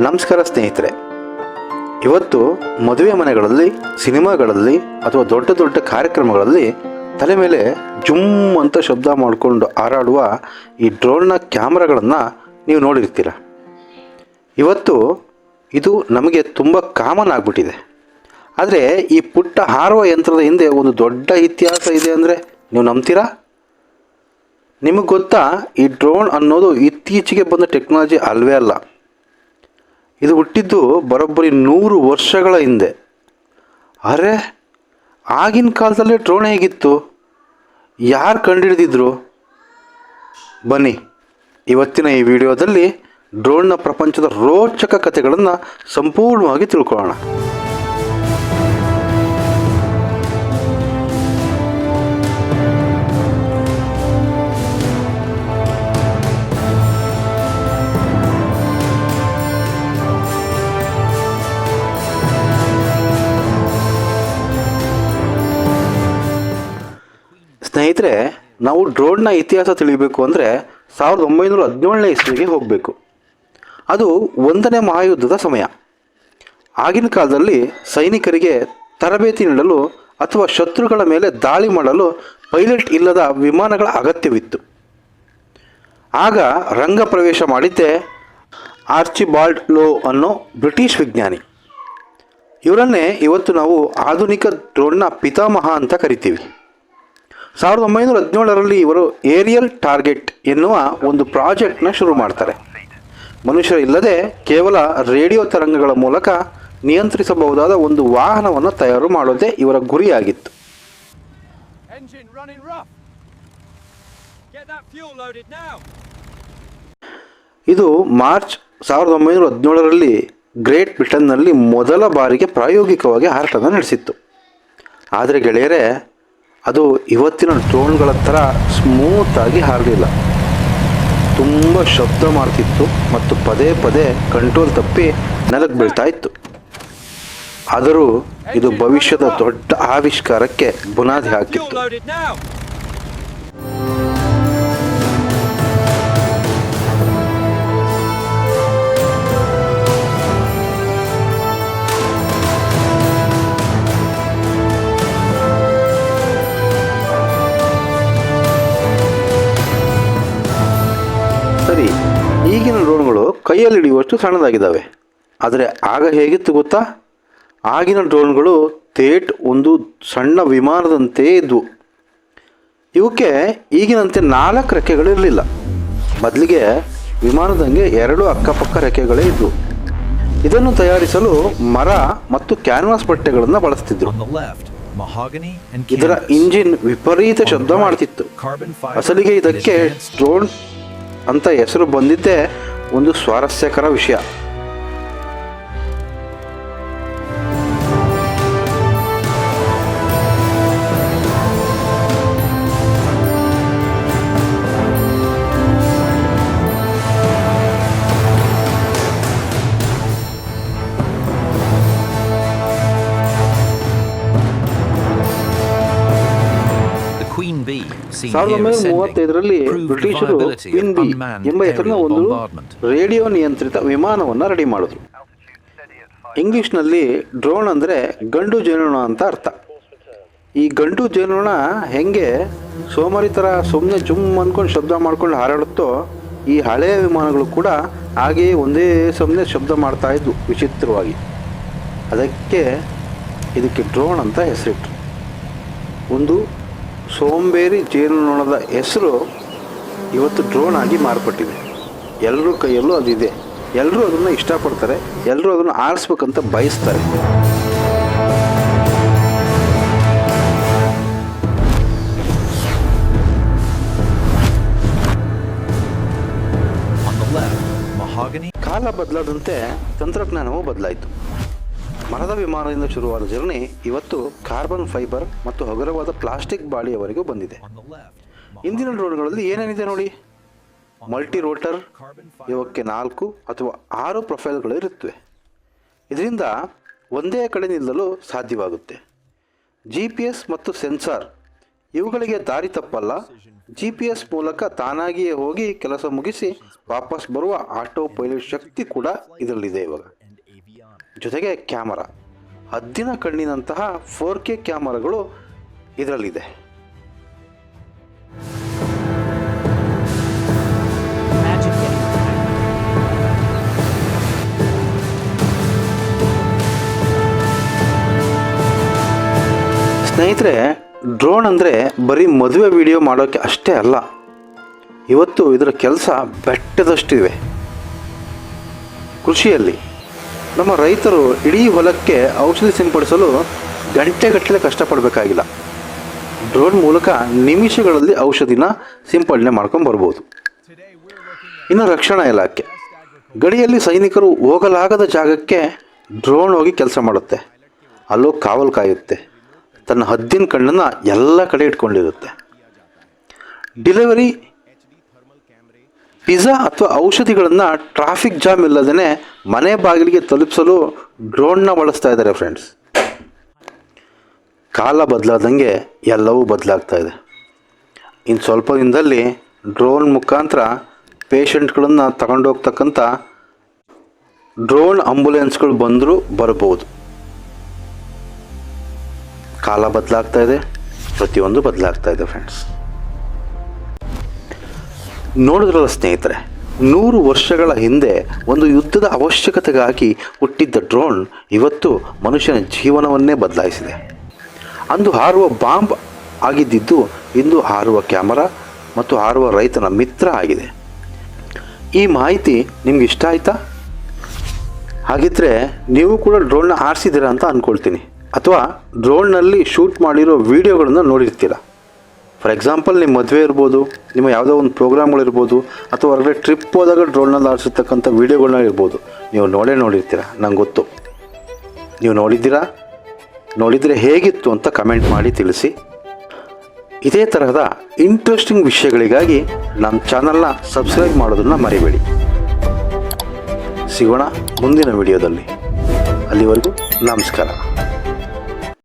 ನಮಸ್ಕಾರ ಸ್ನೇಹಿತರೆ. ಇವತ್ತು ಮದುವೆ ಮನೆಗಳಲ್ಲಿ, ಸಿನಿಮಾಗಳಲ್ಲಿ ಅಥವಾ ದೊಡ್ಡ ದೊಡ್ಡ ಕಾರ್ಯಕ್ರಮಗಳಲ್ಲಿ ತಲೆ ಮೇಲೆ ಜುಮ್ ಅಂತ ಶಬ್ದ ಮಾಡಿಕೊಂಡು ಹಾರಾಡುವ ಈ ಡ್ರೋನ್ನ ಕ್ಯಾಮ್ರಾಗಳನ್ನು ನೀವು ನೋಡಿರ್ತೀರ. ಇವತ್ತು ಇದು ನಮಗೆ ತುಂಬ ಕಾಮನ್ ಆಗಿಬಿಟ್ಟಿದೆ. ಆದರೆ ಈ ಪುಟ್ಟ ಹಾರುವ ಯಂತ್ರದ ಹಿಂದೆ ಒಂದು ದೊಡ್ಡ ಇತಿಹಾಸ ಇದೆ ಅಂದರೆ ನೀವು ನಂಬ್ತೀರಾ? ನಿಮಗೆ ಗೊತ್ತಾ, ಈ ಡ್ರೋನ್ ಅನ್ನೋದು ಇತ್ತೀಚೆಗೆ ಬಂದ ಟೆಕ್ನಾಲಜಿ ಅಲ್ವೇ ಅಲ್ಲ. ಇದು ಹುಟ್ಟಿದ್ದು ಬರೋಬ್ಬರಿ 100 ವರ್ಷಗಳ ಹಿಂದೆ. ಅರೆ, ಆಗಿನ ಕಾಲದಲ್ಲೇ ಡ್ರೋನ್ ಹೇಗಿತ್ತು? ಯಾರು ಕಂಡುಹಿಡಿದಿದ್ರು? ಬನ್ನಿ, ಇವತ್ತಿನ ಈ ವಿಡಿಯೋದಲ್ಲಿ ಡ್ರೋನ್ನ ಪ್ರಪಂಚದ ರೋಚಕ ಕಥೆಗಳನ್ನು ಸಂಪೂರ್ಣವಾಗಿ ತಿಳ್ಕೊಳ್ಳೋಣ. ಸ್ನೇಹಿತರೆ, ನಾವು ಡ್ರೋನ್ನ ಇತಿಹಾಸ ತಿಳಿಯಬೇಕು ಅಂದರೆ 1917ನೇ ಇಸ್ವಿಗೆ ಹೋಗಬೇಕು. ಅದು 1ನೇ ಮಹಾಯುದ್ಧದ ಸಮಯ. ಆಗಿನ ಕಾಲದಲ್ಲಿ ಸೈನಿಕರಿಗೆ ತರಬೇತಿ ನೀಡಲು ಅಥವಾ ಶತ್ರುಗಳ ಮೇಲೆ ದಾಳಿ ಮಾಡಲು ಪೈಲಟ್ ಇಲ್ಲದ ವಿಮಾನಗಳ ಅಗತ್ಯವಿತ್ತು. ಆಗ ರಂಗ ಪ್ರವೇಶ ಮಾಡಿದ್ದೆ ಆರ್ಚಿಬಾಲ್ಡ್ ಲೋ ಅನ್ನೋ ಬ್ರಿಟಿಷ್ ವಿಜ್ಞಾನಿ. ಇವರನ್ನೇ ಇವತ್ತು ನಾವು ಆಧುನಿಕ ಡ್ರೋನ್ನ ಪಿತಾಮಹ ಅಂತ ಕರಿತೀವಿ. 1917ರಲ್ಲಿ ಇವರು ಏರಿಯಲ್ ಟಾರ್ಗೆಟ್ ಎನ್ನುವ ಒಂದು ಪ್ರಾಜೆಕ್ಟ್ನ ಶುರು ಮಾಡ್ತಾರೆ. ಮನುಷ್ಯರಿಲ್ಲದೆ ಕೇವಲ ರೇಡಿಯೋ ತರಂಗಗಳ ಮೂಲಕ ನಿಯಂತ್ರಿಸಬಹುದಾದ ಒಂದು ವಾಹನವನ್ನು ತಯಾರು ಮಾಡೋದೇ ಇವರ ಗುರಿಯಾಗಿತ್ತು. ಇದು ಮಾರ್ಚ್ 1917ರಲ್ಲಿ ಗ್ರೇಟ್ ಬ್ರಿಟನ್ನಲ್ಲಿ ಮೊದಲ ಬಾರಿಗೆ ಪ್ರಾಯೋಗಿಕವಾಗಿ ಹಾರಾಟ ನಡೆಸಿತ್ತು. ಆದರೆ ಗೆಳೆಯರೇ, ಅದು ಇವತ್ತಿನ ಡ್ರೋನ್ಗಳ ಥರ ಸ್ಮೂತಾಗಿ ಹಾರಲಿಲ್ಲ. ತುಂಬ ಶಬ್ದ ಮಾಡ್ತಿತ್ತು ಮತ್ತು ಪದೇ ಪದೇ ಕಂಟ್ರೋಲ್ ತಪ್ಪಿ ನೆಲಕ್ಕೆ ಬೀಳ್ತಾ ಇತ್ತು. ಆದರೂ ಇದು ಭವಿಷ್ಯದ ದೊಡ್ಡ ಆವಿಷ್ಕಾರಕ್ಕೆ ಬುನಾದಿ ಹಾಕಿತ್ತು. ಸರಿ, ಈಗಿನ ಡ್ರೋನ್ಗಳು ಕೈಯಲ್ಲಿ ಹಿಡಿಯುವಷ್ಟು ಸಣ್ಣದಾಗಿದ್ದಾವೆ. ಆದರೆ ಆಗ ಹೇಗಿತ್ತು ಗೊತ್ತಾ? ಆಗಿನ ಡ್ರೋನ್ಗಳು ಥೇಟ್ ಒಂದು ಸಣ್ಣ ವಿಮಾನದಂತೆ ಇದ್ವು. ಇವಕ್ಕೆ ಈಗಿನಂತೆ 4 ರೆಕ್ಕೆಗಳಿರಲಿಲ್ಲ. ಬದಲಿಗೆ ವಿಮಾನದಂಗೆ 2 ಅಕ್ಕಪಕ್ಕ ರೆಕ್ಕೆಗಳೇ ಇದ್ವು. ಇದನ್ನು ತಯಾರಿಸಲು ಮರ ಮತ್ತು ಕ್ಯಾನ್ವಾಸ್ ಬಟ್ಟೆಗಳನ್ನು ಬಳಸ್ತಿದ್ರು. ಇದರ ಇಂಜಿನ್ ವಿಪರೀತ ಶಬ್ದ ಮಾಡ್ತಿತ್ತು. ಅಸಲಿಗೆ ಇದಕ್ಕೆ ಡ್ರೋನ್ ಅಂತ ಹೆಸರು ಬಂದಿದ್ದೇ ಒಂದು ಸ್ವಾರಸ್ಯಕರ ವಿಷಯ. Queen Bee 1935ರಲ್ಲಿ ಬ್ರಿಟಿಷರು ಕ್ವೀನ್ ಬಿ ಎಂಬ ಹೆಸರಿನ ಒಂದು ರೇಡಿಯೋ ನಿಯಂತ್ರಿತ ವಿಮಾನವನ್ನು ರೆಡಿ ಮಾಡಿದ್ರು. ಇಂಗ್ಲಿಷ್ನಲ್ಲಿ ಡ್ರೋನ್ ಅಂದರೆ ಗಂಡು ಜೇನುನೊಣ ಅಂತ ಅರ್ಥ. ಈ ಗಂಡು ಜೇನುನೊಣ ಹೆಂಗೆ ಸೋಮಾರಿ ಥರ ಸುಮ್ಮನೆ ಜುಮ್ ಅಂದ್ಕೊಂಡು ಶಬ್ದ ಮಾಡ್ಕೊಂಡು ಹಾರಾಡುತ್ತೋ, ಈ ಹಳೆಯ ವಿಮಾನಗಳು ಕೂಡ ಹಾಗೆಯೇ ಒಂದೇ ಸಮನೆ ಶಬ್ದ ಮಾಡ್ತಾ ಇದ್ವು ವಿಚಿತ್ರವಾಗಿ. ಅದಕ್ಕೆ ಇದಕ್ಕೆ ಡ್ರೋನ್ ಅಂತ ಹೆಸರಿಟ್ರು. ಒಂದು ಸೋಂಬೇರಿ ಜೇನುನೊಣದ ಹೆಸರು ಇವತ್ತು ಡ್ರೋನ್ ಆಗಿ ಮಾರ್ಪಟ್ಟಿದೆ. ಎಲ್ಲರ ಕೈಯಲ್ಲೂ ಅದಿದೆ. ಎಲ್ಲರೂ ಅದನ್ನು ಇಷ್ಟಪಡ್ತಾರೆ. ಎಲ್ಲರೂ ಅದನ್ನು ಆರಿಸ್ಬೇಕಂತ ಬಯಸ್ತಾರೆ. ಕಾಲ ಬದಲಾದಂತೆ ತಂತ್ರಜ್ಞಾನವೂ ಬದಲಾಯಿತು. ಮರದ ವಿಮಾನದಿಂದ ಶುರುವಾದ ಜರ್ನಿ ಇವತ್ತು ಕಾರ್ಬನ್ ಫೈಬರ್ ಮತ್ತು ಹಗುರವಾದ ಪ್ಲಾಸ್ಟಿಕ್ ಬಾಳಿಯವರೆಗೂ ಬಂದಿದೆ. ಇಂದಿನ ಡ್ರೋನ್ಗಳಲ್ಲಿ ಏನೇನಿದೆ ನೋಡಿ. ಮಲ್ಟಿ ರೋಟರ್, ಇವಕ್ಕೆ 4 ಅಥವಾ 6 ಪ್ರೊಫೈಲ್ಗಳಿರುತ್ತವೆ. ಇದರಿಂದ ಒಂದೇ ಕಡೆ ನಿಲ್ಲಲು ಸಾಧ್ಯವಾಗುತ್ತೆ. GPS ಮತ್ತು ಸೆನ್ಸಾರ್ ಇವುಗಳಿಗೆ ದಾರಿ ತಪ್ಪಲ್ಲ. GPS ಮೂಲಕ ತಾನಾಗಿಯೇ ಹೋಗಿ ಕೆಲಸ ಮುಗಿಸಿ ವಾಪಸ್ ಬರುವ ಆಟೋ ಪೈಲಟ್ ಶಕ್ತಿ ಕೂಡ ಇದರಲ್ಲಿದೆ ಇವಾಗ. ಜೊತೆಗೆ ಕ್ಯಾಮರಾ, ಹದ್ದಿನ ಕಣ್ಣಿನಂತಹ 4K ಕ್ಯಾಮರಾಗಳು ಇದರಲ್ಲಿದೆ. ಸ್ನೇಹಿತರೆ, ಡ್ರೋನ್ ಅಂದರೆ ಬರೀ ಮದುವೆ ವಿಡಿಯೋ ಮಾಡೋಕ್ಕೆ ಅಷ್ಟೇ ಅಲ್ಲ. ಇವತ್ತು ಇದರ ಕೆಲಸ ಬೆಟ್ಟದಷ್ಟಿವೆ. ಕೃಷಿಯಲ್ಲಿ ನಮ್ಮ ರೈತರು ಇಡೀ ಹೊಲಕ್ಕೆ ಔಷಧಿ ಸಿಂಪಡಿಸಲು ಗಂಟೆಗಟ್ಟಲೆ ಕಷ್ಟಪಡಬೇಕಾಗಿಲ್ಲ. ಡ್ರೋನ್ ಮೂಲಕ ನಿಮಿಷಗಳಲ್ಲಿ ಔಷಧಿನ ಸಿಂಪಡಣೆ ಮಾಡ್ಕೊಂಡು ಬರ್ಬೋದು. ಇನ್ನು ರಕ್ಷಣಾ ಇಲಾಖೆ, ಗಡಿಯಲ್ಲಿ ಸೈನಿಕರು ಹೋಗಲಾಗದ ಜಾಗಕ್ಕೆ ಡ್ರೋನ್ ಹೋಗಿ ಕೆಲಸ ಮಾಡುತ್ತೆ. ಅಲ್ಲೋ ಕಾವಲು ಕಾಯುತ್ತೆ. ತನ್ನ ಹದ್ದಿನ ಕಣ್ಣನ್ನು ಎಲ್ಲ ಕಡೆ ಇಟ್ಕೊಂಡಿರುತ್ತೆ. ಡೆಲಿವರಿ, ಪಿಜ್ಜಾ ಅಥವಾ ಔಷಧಿಗಳನ್ನು ಟ್ರಾಫಿಕ್ ಜಾಮ್ ಇಲ್ಲದೇ ಮನೆ ಬಾಗಿಲಿಗೆ ತಲುಪಿಸಲು ಡ್ರೋನ್ನ ಬಳಸ್ತಾ ಇದ್ದಾರೆ ಫ್ರೆಂಡ್ಸ್. ಕಾಲ ಬದಲಾದಂಗೆ ಎಲ್ಲವೂ ಬದಲಾಗ್ತಾ ಇದೆ. ಇನ್ನು ಸ್ವಲ್ಪ ದಿನದಲ್ಲಿ ಡ್ರೋನ್ ಮುಖಾಂತರ ಪೇಷಂಟ್ಗಳನ್ನು ತಗೊಂಡೋಗ್ತಕ್ಕಂಥ ಡ್ರೋನ್ ಆಂಬ್ಯುಲೆನ್ಸ್ಗಳು ಬಂದರೂ ಬರಬಹುದು. ಕಾಲ ಬದಲಾಗ್ತಾ ಇದೆ, ಪ್ರತಿಯೊಂದು ಬದಲಾಗ್ತಾ ಇದೆ ಫ್ರೆಂಡ್ಸ್. ನೋಡಿದ್ರಲ್ಲ ಸ್ನೇಹಿತರೆ, 100 ವರ್ಷಗಳ ಹಿಂದೆ ಒಂದು ಯುದ್ಧದ ಅವಶ್ಯಕತೆಗಾಗಿ ಹುಟ್ಟಿದ್ದ ಡ್ರೋನ್ ಇವತ್ತು ಮನುಷ್ಯನ ಜೀವನವನ್ನೇ ಬದಲಾಯಿಸಿದೆ. ಅಂದು ಹಾರುವ ಬಾಂಬ್ ಆಗಿದ್ದಿದ್ದು ಇಂದು ಹಾರುವ ಕ್ಯಾಮರಾ ಮತ್ತು ಹಾರುವ ರೈತನ ಮಿತ್ರ ಆಗಿದೆ. ಈ ಮಾಹಿತಿ ನಿಮ್ಗೆ ಇಷ್ಟ ಆಯಿತಾ? ಹಾಗಿದ್ರೆ ನೀವು ಕೂಡ ಡ್ರೋನ್ನ ಆರಿಸಿದ್ದೀರಾ ಅಂತ ಅಂದ್ಕೊಳ್ತೀನಿ. ಅಥವಾ ಡ್ರೋನ್ನಲ್ಲಿ ಶೂಟ್ ಮಾಡಿರೋ ವೀಡಿಯೋಗಳನ್ನು ನೋಡಿರ್ತೀರ. ಫಾರ್ ಎಕ್ಸಾಂಪಲ್, ನಿಮ್ಮ ಮದುವೆ ಇರ್ಬೋದು, ನಿಮ್ಮ ಯಾವುದೋ ಒಂದು ಪ್ರೋಗ್ರಾಮ್ಗಳಿರ್ಬೋದು, ಅಥವಾ ಹೊರಗಡೆ ಟ್ರಿಪ್ ಹೋದಾಗ ಡ್ರೋನ್ನಲ್ಲಿ ಆರಿಸಿರ್ತಕ್ಕಂಥ ವೀಡಿಯೋಗಳನ್ನ ಇರ್ಬೋದು. ನೀವು ನೋಡಿರ್ತೀರ, ನಂಗೆ ಗೊತ್ತು. ನೀವು ನೋಡಿದರೆ ಹೇಗಿತ್ತು ಅಂತ ಕಮೆಂಟ್ ಮಾಡಿ ತಿಳಿಸಿ. ಇದೇ ತರಹದ ಇಂಟ್ರೆಸ್ಟಿಂಗ್ ವಿಷಯಗಳಿಗಾಗಿ ನಮ್ಮ ಚಾನಲ್ನ ಸಬ್ಸ್ಕ್ರೈಬ್ ಮಾಡೋದನ್ನು ಮರಿಬೇಡಿ. ಸಿಗೋಣ ಮುಂದಿನ ವಿಡಿಯೋದಲ್ಲಿ. ಅಲ್ಲಿವರೆಗೂ ನಮಸ್ಕಾರ.